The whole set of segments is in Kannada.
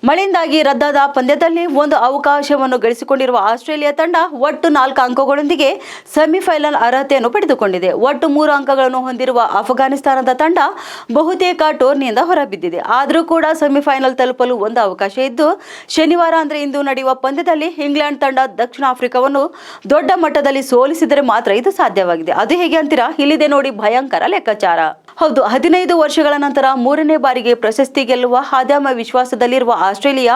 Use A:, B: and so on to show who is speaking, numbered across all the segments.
A: ಮಳೆಯಿಂದಾಗಿ ರದ್ದಾದ ಪಂದ್ಯದಲ್ಲಿ ಒಂದು ಅವಕಾಶವನ್ನು ಗಳಿಸಿಕೊಂಡಿರುವ ಆಸ್ಟ್ರೇಲಿಯಾ ತಂಡ ಒಟ್ಟು 4 ಅಂಕಗಳೊಂದಿಗೆ ಸೆಮಿಫೈನಲ್ ಅರ್ಹತೆಯನ್ನು ಪಡೆದುಕೊಂಡಿದೆ. ಒಟ್ಟು 3 ಅಂಕಗಳನ್ನು ಹೊಂದಿರುವ ಅಫ್ಘಾನಿಸ್ತಾನದ ತಂಡ ಬಹುತೇಕ ಟೂರ್ನಿಯಿಂದ ಹೊರಬಿದ್ದಿದೆ. ಆದರೂ ಕೂಡ ಸೆಮಿಫೈನಲ್ ತಲುಪಲು ಒಂದು ಅವಕಾಶ ಇದ್ದು, ಶನಿವಾರ ಇಂದು ನಡೆಯುವ ಪಂದ್ಯದಲ್ಲಿ ಇಂಗ್ಲೆಂಡ್ ತಂಡ ದಕ್ಷಿಣ ಆಫ್ರಿಕಾವನ್ನು ದೊಡ್ಡ ಮಟ್ಟದಲ್ಲಿ ಸೋಲಿಸಿದರೆ ಮಾತ್ರ ಇದು ಸಾಧ್ಯವಾಗಿದೆ. ಅದು ಹೇಗೆ ಅಂತೀರಾ? ಇಲ್ಲಿದೆ ನೋಡಿ ಭಯಂಕರ ಲೆಕ್ಕಾಚಾರ. ಹೌದು, 15 ವರ್ಷಗಳ ನಂತರ 3ನೇ ಬಾರಿಗೆ ಪ್ರಶಸ್ತಿ ಗೆಲ್ಲುವ ಅದಮ್ಯ ವಿಶ್ವಾಸದಲ್ಲಿರುವ ಆಸ್ಟ್ರೇಲಿಯಾ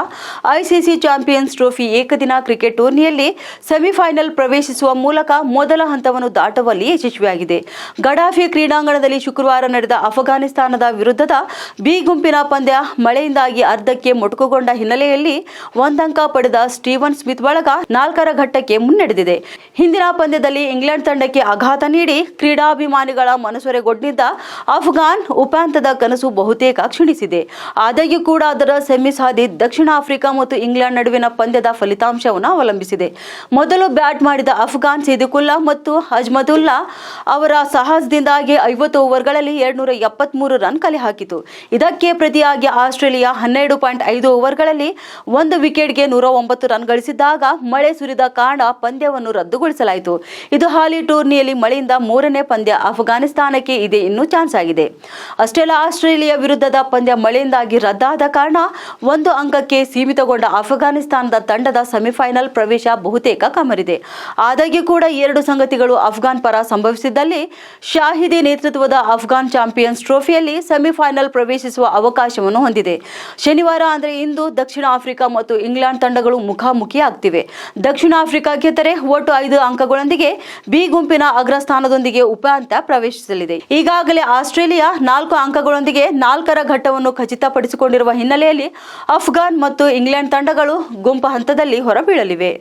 A: ಐಸಿಸಿ ಚಾಂಪಿಯನ್ಸ್ ಟ್ರೋಫಿ ಏಕದಿನ ಕ್ರಿಕೆಟ್ ಟೂರ್ನಿಯಲ್ಲಿ ಸೆಮಿಫೈನಲ್ ಪ್ರವೇಶಿಸುವ ಮೂಲಕ ಮೊದಲ ಹಂತವನ್ನು ದಾಟುವಲ್ಲಿ ಯಶಸ್ವಿಯಾಗಿದೆ. ಗಡಾಫಿ ಕ್ರೀಡಾಂಗಣದಲ್ಲಿ ಶುಕ್ರವಾರ ನಡೆದ ಅಫ್ಘಾನಿಸ್ತಾನದ ವಿರುದ್ಧದ ಬಿ ಗುಂಪಿನ ಪಂದ್ಯ ಮಳೆಯಿಂದಾಗಿ ಅರ್ಧಕ್ಕೆ ಮೊಟಕುಗೊಂಡ ಹಿನ್ನೆಲೆಯಲ್ಲಿ 1 ಅಂಕ ಪಡೆದ ಸ್ಟೀವನ್ ಸ್ಮಿತ್ ಬಳಗ 4ರ ಘಟ್ಟಕ್ಕೆ ಮುನ್ನಡೆದಿದೆ. ಹಿಂದಿನ ಪಂದ್ಯದಲ್ಲಿ ಇಂಗ್ಲೆಂಡ್ ತಂಡಕ್ಕೆ ಆಘಾತ ನೀಡಿ ಕ್ರೀಡಾಭಿಮಾನಿಗಳ ಮನಸೊರೆಗೊಂಡಿದ್ದ ಅಫ್ಘಾನ್ ಉಪಾಂತ್ಯದ ಕನಸು ಬಹುತೇಕ ಕ್ಷೀಣಿಸಿದೆ. ಆದಾಗ್ಯೂ ಕೂಡ ಅದರ ಸೆಮಿಸ್ ಹಾದಿ ದಕ್ಷಿಣ ಆಫ್ರಿಕಾ ಮತ್ತು ಇಂಗ್ಲೆಂಡ್ ನಡುವಿನ ಪಂದ್ಯದ ಫಲಿತಾಂಶವನ್ನು ಅವಲಂಬಿಸಿದೆ. ಮೊದಲು ಬ್ಯಾಟ್ ಮಾಡಿದ ಅಫ್ಘಾನ್ ಸಿದಿಕುಲ್ಲಾ ಮತ್ತು ಅಜ್ಮದುಲ್ಲಾ ಅವರ ಸಾಹಸದಿಂದಾಗಿ 50 ಓವರ್ಗಳಲ್ಲಿ 273 ರನ್ ಕಲೆ ಹಾಕಿತು. ಇದಕ್ಕೆ ಪ್ರತಿಯಾಗಿ ಆಸ್ಟ್ರೇಲಿಯಾ 12.5 ಓವರ್ಗಳಲ್ಲಿ 1 ವಿಕೆಟ್ಗೆ 109 ರನ್ ಗಳಿಸಿದ್ದಾಗ ಮಳೆ ಸುರಿದ ಕಾರಣ ಪಂದ್ಯವನ್ನು ರದ್ದುಗೊಳಿಸಲಾಯಿತು. ಇದು ಹಾಲಿ ಟೂರ್ನಿಯಲ್ಲಿ ಮಳೆಯಿಂದ 3ನೇ ಪಂದ್ಯ ಅಫ್ಘಾನಿಸ್ತಾನಕ್ಕೆ ಇದೆ ಇನ್ನೂ ಚಾನ್ಸ್ ಆಗಿದೆ. ಅಷ್ಟೇ ಅಲ್ಲ, ಆಸ್ಟ್ರೇಲಿಯಾ ವಿರುದ್ಧದ ಪಂದ್ಯ ಮಳೆಯಿಂದಾಗಿ ರದ್ದಾದ ಕಾರಣ 1 ಅಂಕಕ್ಕೆ ಸೀಮಿತಗೊಂಡ ಅಫ್ಘಾನಿಸ್ತಾನದ ತಂಡದ ಸೆಮಿಫೈನಲ್ ಪ್ರವೇಶ ಬಹುತೇಕ ಕಮರಿದೆ. ಆದಾಗ್ಯೂ ಕೂಡ 2 ಸಂಗತಿಗಳು ಅಫ್ಘಾನ್ ಪರ ಸಂಭವಿಸಿದ್ದಲ್ಲಿ ಶಾಹಿದಿ ನೇತೃತ್ವದ ಅಫ್ಘಾನ್ ಚಾಂಪಿಯನ್ಸ್ ಟ್ರೋಫಿಯಲ್ಲಿ ಸೆಮಿಫೈನಲ್ ಪ್ರವೇಶಿಸುವ ಅವಕಾಶವನ್ನು ಹೊಂದಿದೆ. ಶನಿವಾರ ಇಂದು ದಕ್ಷಿಣ ಆಫ್ರಿಕಾ ಮತ್ತು ಇಂಗ್ಲೆಂಡ್ ತಂಡಗಳು ಮುಖಾಮುಖಿಯಾಗ್ತಿವೆ. ದಕ್ಷಿಣ ಆಫ್ರಿಕಾ ಗೆದ್ದರೆ ಒಟ್ಟು 5 ಅಂಕಗಳೊಂದಿಗೆ ಬಿ ಗುಂಪಿನ ಅಗ್ರಸ್ಥಾನದೊಂದಿಗೆ ಉಪಾಂತ್ಯ ಪ್ರವೇಶಿಸಲಿದೆ. ಈಗಾಗಲೇ ಆಸ್ಟ್ರೇಲಿಯಾ 4 ಅಂಕಗಳೊಂದಿಗೆ 4ರ ಘಟ್ಟವನ್ನು ಖಚಿತಪಡಿಸಿಕೊಂಡಿರುವ ಹಿನ್ನೆಲೆಯಲ್ಲಿ ಅಫ್ಘಾನ್ ಮತ್ತು ಇಂಗ್ಲೆಂಡ್ ತಂಡಗಳು ಗುಂಪು ಹಂತದಲ್ಲಿ ಹೊರಬೀಳಲಿವೆ.